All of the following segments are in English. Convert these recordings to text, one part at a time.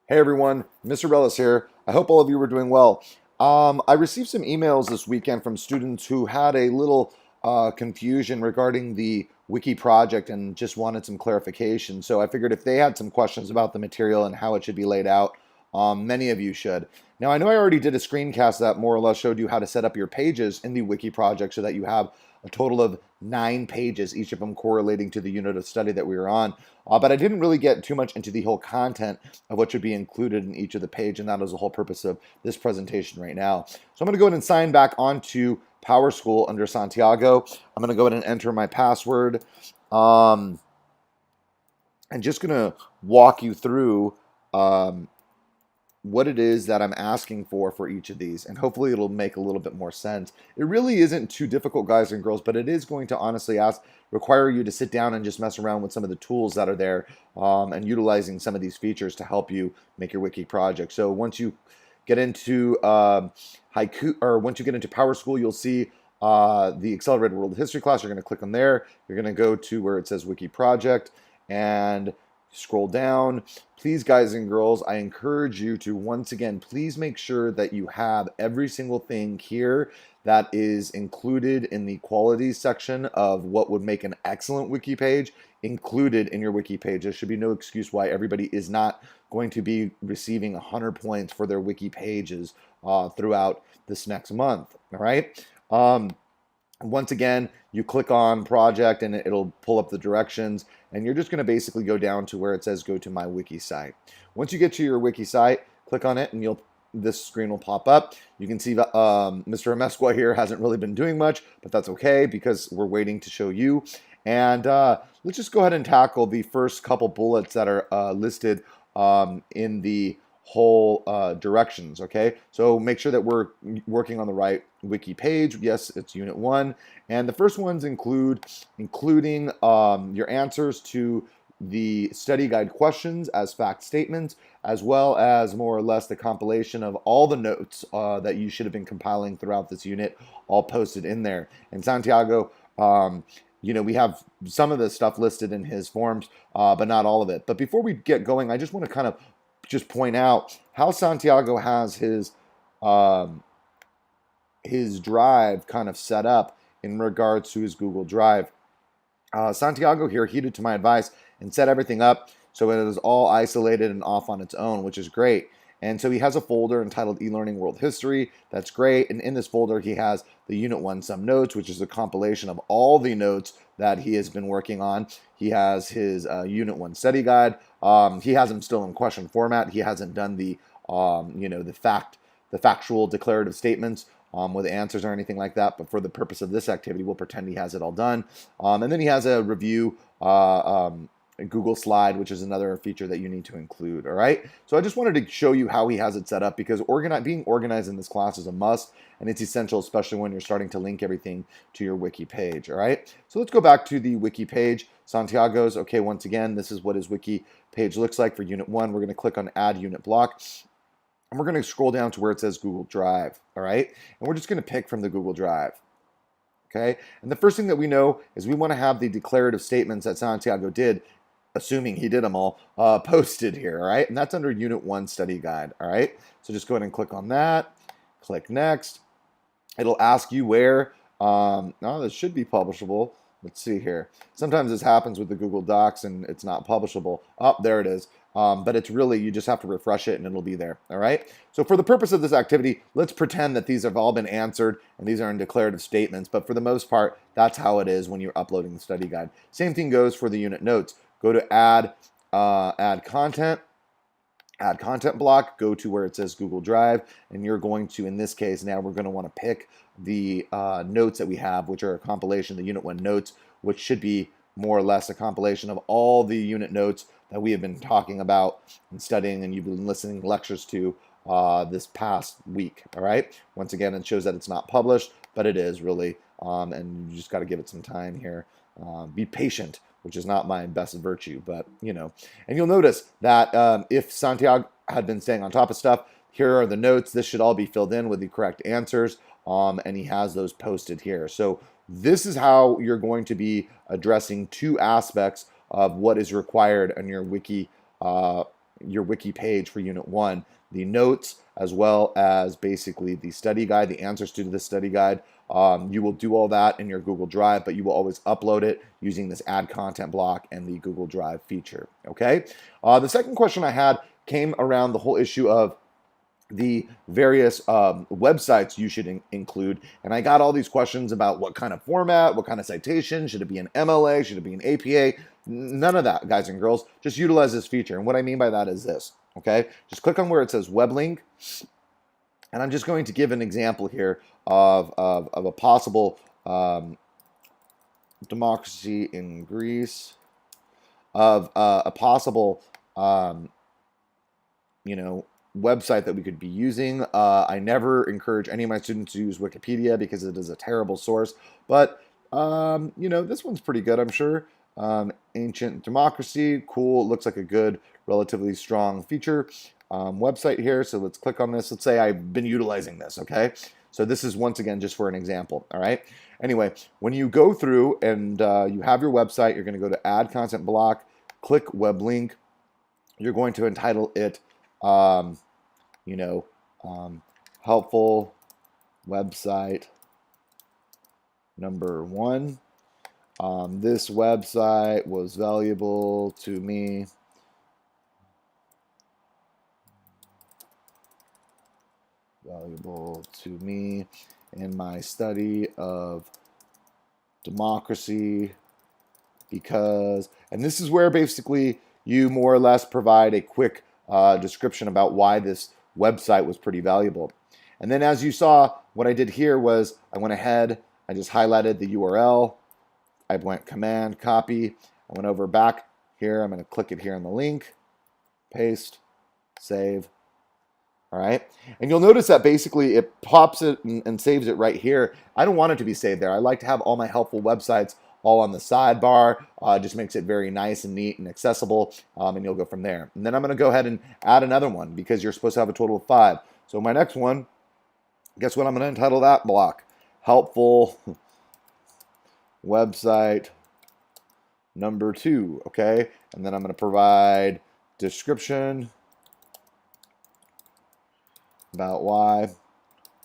Hey everyone, Mr. Rellis here. I hope all of you were doing well. I received some emails this weekend from students who had a little confusion regarding the Wiki project and just wanted some clarification. So I figured if they had some questions about the material and how it should be laid out, many of you should. Now, I know I already did a screencast that more or less showed you how to set up your pages in the Wiki project so that you have a total of 9 pages, each of them correlating to the unit of study that we were on. But I didn't really get too much into the whole content of what should be included in each of the page, and that is the whole purpose of this presentation right now. So I'm going to go ahead and sign back onto PowerSchool under Santiago. I'm going to go ahead and enter my password. I'm just going to walk you through what it is that I'm asking for each of these, and hopefully it'll make a little bit more sense. It really isn't too difficult, guys and girls, but it is going to honestly require you to sit down and just mess around with some of the tools that are there, and utilizing some of these features to help you make your wiki project. So once you get into Haiku, or once you get into PowerSchool, you'll see the Accelerated World History class. You're going to click on there. You're going to go to where it says Wiki Project, and scroll down. Please, guys and girls, I encourage you to, once again, please make sure that you have every single thing here that is included in the qualities section of what would make an excellent wiki page included in your wiki page. There should be no excuse why everybody is not going to be receiving 100 points for their wiki pages throughout this next month. All right. Once again, you click on project and it'll pull up the directions, and you're just going to basically go down to where it says go to my wiki site. Once you get to your wiki site, click on it and this screen will pop up. You can see Mr. Amesqua here hasn't really been doing much, but that's okay because we're waiting to show you. And let's just go ahead and tackle the first couple bullets that are listed in the whole directions. Okay, so make sure that we're working on the right wiki page. Yes, it's unit 1, and the first ones including your answers to the study guide questions as fact statements, as well as more or less the compilation of all the notes that you should have been compiling throughout this unit, all posted in there. And Santiago, we have some of the stuff listed in his forms, but not all of it. But before we get going, I just want to kind of just point out how Santiago has his drive kind of set up in regards to his Google Drive. Santiago here heeded to my advice and set everything up so it is all isolated and off on its own, which is great. And so he has a folder entitled E-Learning World History. That's great. And in this folder, he has the Unit 1 Some Notes, which is a compilation of all the notes that he has been working on. He has his Unit 1 Study Guide. He has them still in question format. He hasn't done the factual declarative statements with answers or anything like that. But for the purpose of this activity, we'll pretend he has it all done. And then he has a review Google slide, which is another feature that you need to include. All right. So I just wanted to show you how he has it set up, because being organized in this class is a must, and it's essential, especially when you're starting to link everything to your wiki page. All right. So let's go back to the wiki page. Santiago's, okay, once again, this is what his wiki page looks like for unit 1. We're going to click on add unit block, and we're going to scroll down to where it says Google Drive. All right. And we're just going to pick from the Google Drive. Okay. And the first thing that we know is we want to have the declarative statements that Santiago did, assuming he did them all, posted here, all right? And that's under Unit 1 Study Guide, all right? So just go ahead and click on that, click Next. It'll ask you where, this should be publishable. Let's see here. Sometimes this happens with the Google Docs and it's not publishable. Oh, there it is. But it's really, you just have to refresh it and it'll be there, all right? So for the purpose of this activity, let's pretend that these have all been answered and these are in declarative statements, but for the most part, that's how it is when you're uploading the study guide. Same thing goes for the unit notes. Go to add content block, go to where it says Google Drive, and you're going to, in this case, now we're going to want to pick the notes that we have, which are a compilation of the Unit 1 notes, which should be more or less a compilation of all the unit notes that we have been talking about and studying and you've been listening to lectures to this past week, all right? Once again, it shows that it's not published, but it is really, and you just got to give it some time here. Be patient, which is not my best virtue, but and you'll notice that if Santiago had been staying on top of stuff, here are the notes. This should all be filled in with the correct answers, and he has those posted here. So this is how you're going to be addressing two aspects of what is required in your wiki your wiki page for Unit 1, the notes, as well as basically the study guide, the answers to the study guide. You will do all that in your Google Drive, but you will always upload it using this add content block and the Google Drive feature, okay? The second question I had came around the whole issue of the various websites you should include. And I got all these questions about what kind of format, what kind of citation, should it be an MLA, should it be an APA? None of that, guys and girls. Just utilize this feature. And what I mean by that is this, okay? Just click on where it says web link. And I'm just going to give an example here of a possible democracy in Greece, of a possible, website that we could be using. I never encourage any of my students to use Wikipedia because it is a terrible source, but this one's pretty good, I'm sure. Ancient democracy, cool. It looks like a good, relatively strong feature website here. So let's click on this. Let's say I've been utilizing this, okay? So this is once again just for an example, all right? Anyway, when you go through and you have your website, you're going to go to Add Content Block, click Web Link. You're going to entitle it helpful website number 1. This website was valuable to me in my study of democracy because, and this is where basically you more or less provide a quick description about why this website was pretty valuable. And then as you saw, what I did here was I went ahead, I just highlighted the URL, I went Command, copy, I went over back here, I'm going to click it here on the link, paste, save. All right, and you'll notice that basically it pops it and saves it right here. I don't want it to be saved there. I like to have all my helpful websites all on the sidebar. Just makes it very nice and neat and accessible, and you'll go from there. And then I'm going to go ahead and add another one because you're supposed to have a total of 5. So my next one, guess what I'm going to entitle that block? Helpful website number 2, okay? And then I'm going to provide description about why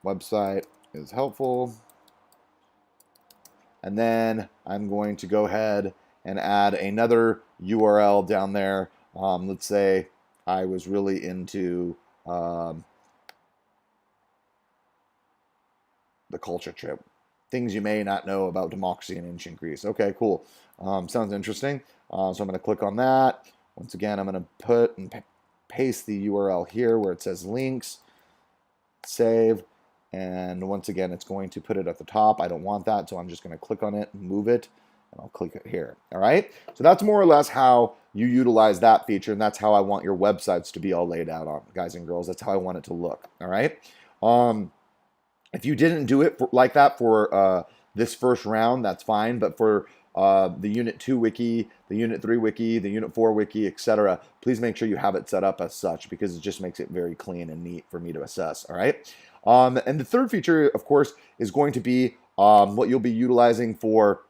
website is helpful. And then I'm going to go ahead and add another URL down there. Let's say I was really into the culture trip. Things you may not know about democracy in ancient Greece. Okay, cool. Sounds interesting. So I'm going to click on that. Once again, I'm going to put and paste the URL here where it says links. Save, and once again it's going to put it at the top. I don't want that, so I'm just going to click on it, move it, and I'll click it here. All right, so that's more or less how you utilize that feature, and that's how I want your websites to be all laid out on, guys and girls. That's how I want it to look. All right, if you didn't do it like that for this first round, that's fine, but for the Unit 2 wiki, the Unit 3 wiki, the Unit 4 wiki, etc. Please make sure you have it set up as such because it just makes it very clean and neat for me to assess, all right? And the third feature, of course, is going to be what you'll be utilizing for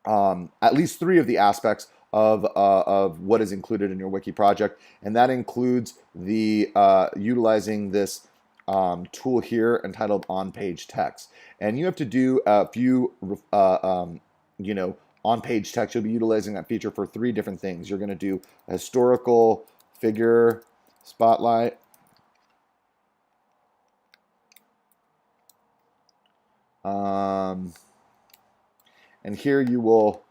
at least 3 of the aspects of what is included in your wiki project, and that includes the utilizing this tool here entitled on-page text. And you have to do a few, on-page text. You'll be utilizing that feature for 3 different things. You're going to do a historical figure spotlight. And here you will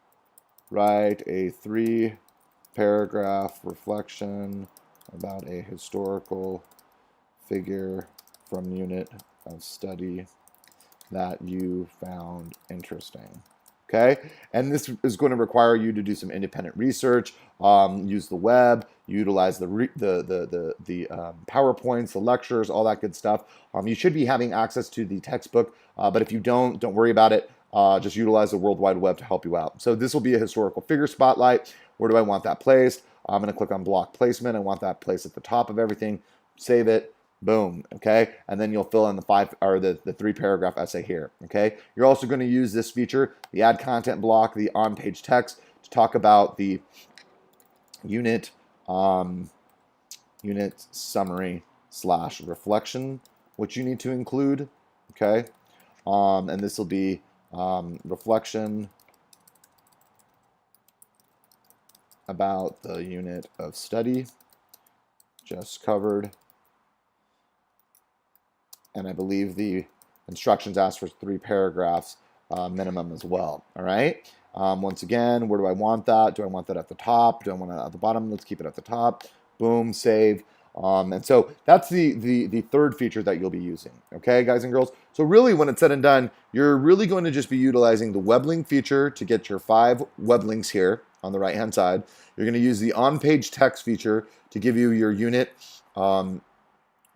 write a 3-paragraph reflection about a historical figure from unit of study that you found interesting. Okay, and this is going to require you to do some independent research, use the web, utilize the PowerPoints, the lectures, all that good stuff. You should be having access to the textbook, but if you don't worry about it. Just utilize the World Wide Web to help you out. So this will be a historical figure spotlight. Where do I want that placed? I'm going to click on block placement. I want that placed at the top of everything. Save it. Boom. Okay. And then you'll fill in the 3-paragraph essay here. Okay. You're also going to use this feature, the add content block, the on-page text, to talk about the unit unit summary / reflection, which you need to include, okay? And this will be reflection about the unit of study just covered. And I believe the instructions ask for 3 paragraphs minimum as well. All right. Once again, where do I want that? Do I want that at the top? Do I want it at the bottom? Let's keep it at the top. Boom, save. And so that's the third feature that you'll be using. Okay, guys and girls. So really, when it's said and done, you're really going to just be utilizing the web link feature to get your 5 web links here on the right-hand side. You're going to use the on-page text feature to give you your unit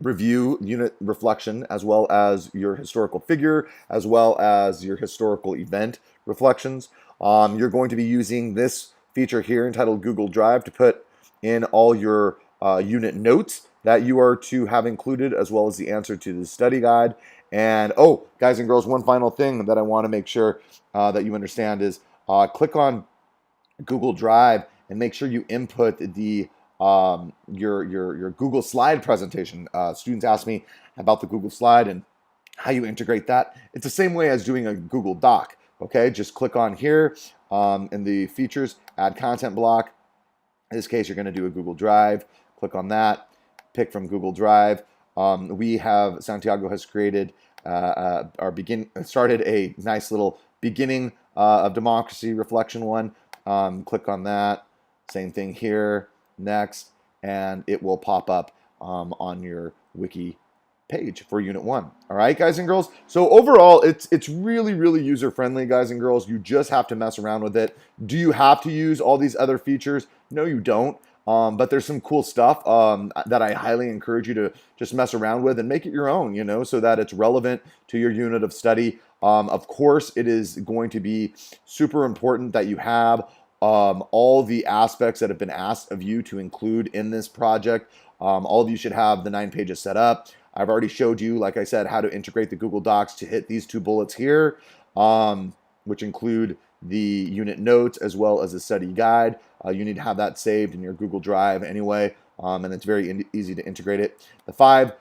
review, unit reflection, as well as your historical figure, as well as your historical event reflections. You're going to be using this feature here entitled Google Drive to put in all your unit notes that you are to have included, as well as the answer to the study guide. And oh, guys and girls, one final thing that I want to make sure that you understand is click on Google Drive and make sure you input the your Google slide presentation. Students ask me about the Google slide and how you integrate that. It's the same way as doing a Google Doc. Okay, just click on here in the features, add content block. In this case, you're going to do a Google Drive. Click on that, pick from Google Drive. Santiago has created started a nice little beginning of democracy reflection one. Click on that. Same thing here. Next, and it will pop up on your wiki page for unit 1. All right, guys and girls. So overall, it's really, really user friendly, guys and girls. You just have to mess around with it. Do you have to use all these other features? No, you don't. But there's some cool stuff that I highly encourage you to just mess around with and make it your own, you know, so that it's relevant to your unit of study. Of course, it is going to be super important that you have all the aspects that have been asked of you to include in this project. All of you should have the 9 pages set up. I've already showed you, like I said, how to integrate the Google Docs to hit these 2 bullets here, which include the unit notes as well as the study guide. You need to have that saved in your Google Drive anyway, and it's very easy to integrate it. The 5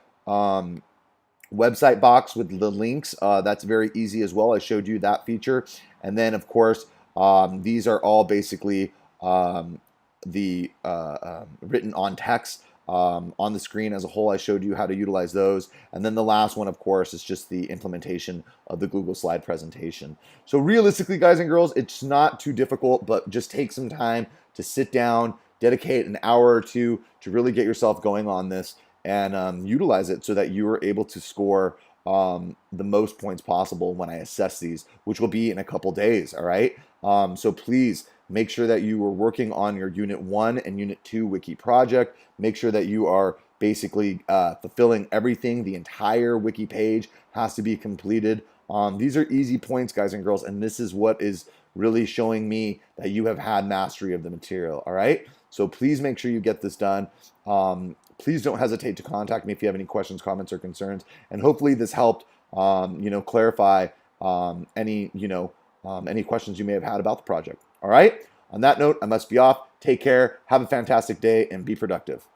website box with the links, that's very easy as well. I showed you that feature. And then, of course, these are all basically the written on text on the screen as a whole. I showed you how to utilize those. And then the last one, of course, is just the implementation of the Google slide presentation. So realistically, guys and girls, it's not too difficult, but just take some time to sit down, dedicate an hour or 2 to really get yourself going on this and utilize it so that you are able to score the most points possible when I assess these, which will be in a couple days. All right. So please make sure that you are working on your Unit 1 and Unit 2 Wiki project. Make sure that you are basically fulfilling everything. The entire Wiki page has to be completed. These are easy points, guys and girls, and this is what is really showing me that you have had mastery of the material. All right. So please make sure you get this done. Please don't hesitate to contact me if you have any questions, comments, or concerns. And hopefully this helped, clarify any questions you may have had about the project. All right. On that note, I must be off. Take care. Have a fantastic day and be productive.